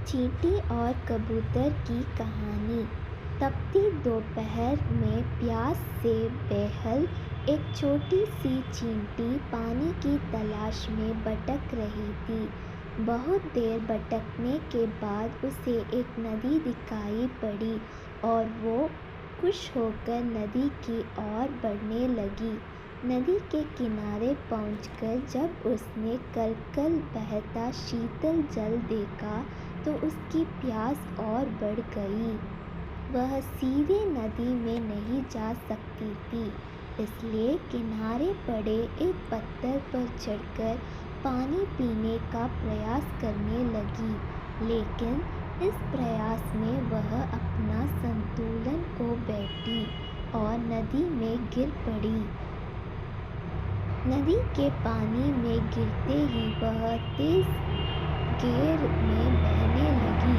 चींटी और कबूतर की कहानी। तपती दोपहर में प्यास से बेहाल एक छोटी सी चींटी पानी की तलाश में भटक रही थी। बहुत देर भटकने के बाद उसे एक नदी दिखाई पड़ी और वो खुश होकर नदी की ओर बढ़ने लगी। नदी के किनारे पहुंचकर जब उसने कल बहता शीतल जल देखा तो उसकी प्यास और बढ़ गई। वह सीधे नदी में नहीं जा सकती थी, इसलिए किनारे पड़े एक पत्थर पर चढ़कर पानी पीने का प्रयास करने लगी। लेकिन इस प्रयास में वह अपना संतुलन खो बैठी और नदी में गिर पड़ी। नदी के पानी में गिरते ही वह तेज गेर में बहने लगी।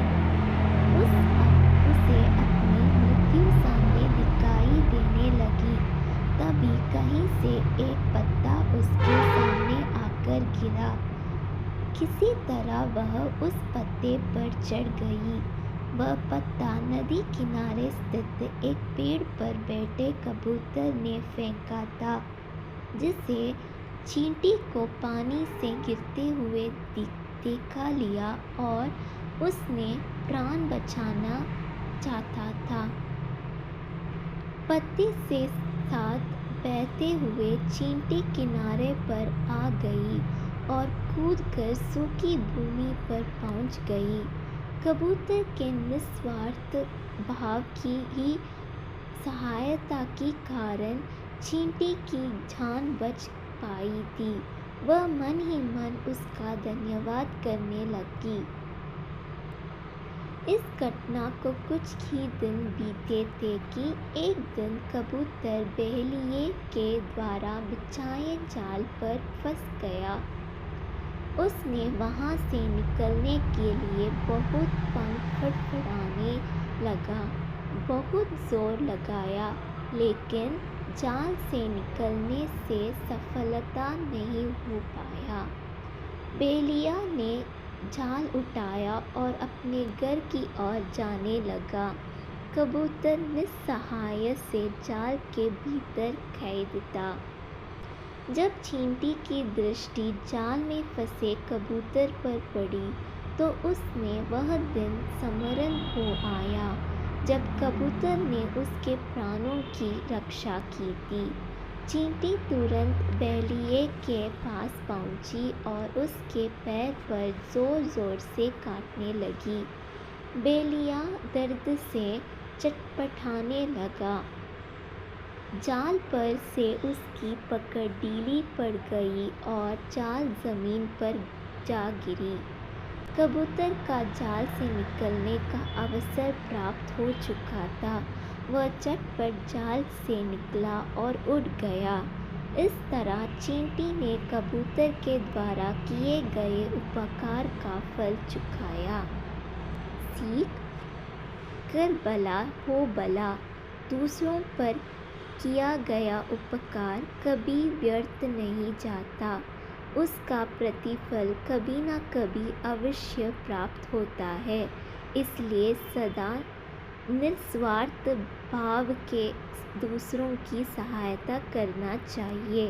उसे अपनी मृत्यु सामने दिखाई देने लगी। तभी कहीं से एक पत्ता उसके सामने आकर गिरा। किसी तरह वह उस पत्ते पर चढ़ गई। वह पत्ता नदी किनारे स्थित एक पेड़ पर बैठे कबूतर ने फेंका था, जिसे चींटी को पानी से गिरते हुए देखा लिया और उसने प्राण बचाना चाहता था। पत्ते से साथ बहते हुए चींटी किनारे पर आ गई और कूदकर सूखी भूमि पर पहुंच गई। कबूतर के निस्वार्थ भाव की ही सहायता के कारण चींटी की जान बच पाई थी। वह मन ही मन उसका धन्यवाद करने लगी। इस घटना को कुछ ही दिन बीते थे कि एक दिन कबूतर बहेलिये के द्वारा बिछाए जाल पर फंस गया। उसने वहां से निकलने के लिए बहुत पंख फड़फड़ाने लगा, बहुत जोर लगाया, लेकिन जाल से निकलने से सफलता नहीं हो पाया। बहेलिया ने जाल उठाया और अपने घर की ओर जाने लगा। कबूतर निस्सहाय से जाल के भीतर कैद था। जब चींटी की दृष्टि जाल में फंसे कबूतर पर पड़ी तो उसमें वह दिन स्मरण हो आया जब कबूतर ने उसके प्राणों की रक्षा की थी। चींटी तुरंत बहेलिये के पास पहुंची और उसके पैर पर जोर जोर से काटने लगी। बहेलिया दर्द से चटपटाने लगा। जाल पर से उसकी पकड़ ढीली पड़ गई और जाल जमीन पर जा गिरी। कबूतर का जाल से निकलने का अवसर प्राप्त हो चुका था। वह झटपट जाल से निकला और उड़ गया। इस तरह चींटी ने कबूतर के द्वारा किए गए उपकार का फल चुकाया। सीख: कर भला हो भला। दूसरों पर किया गया उपकार कभी व्यर्थ नहीं जाता। उसका प्रतिफल कभी न कभी अवश्य प्राप्त होता है। इसलिए सदा निस्वार्थ भाव के दूसरों की सहायता करना चाहिए।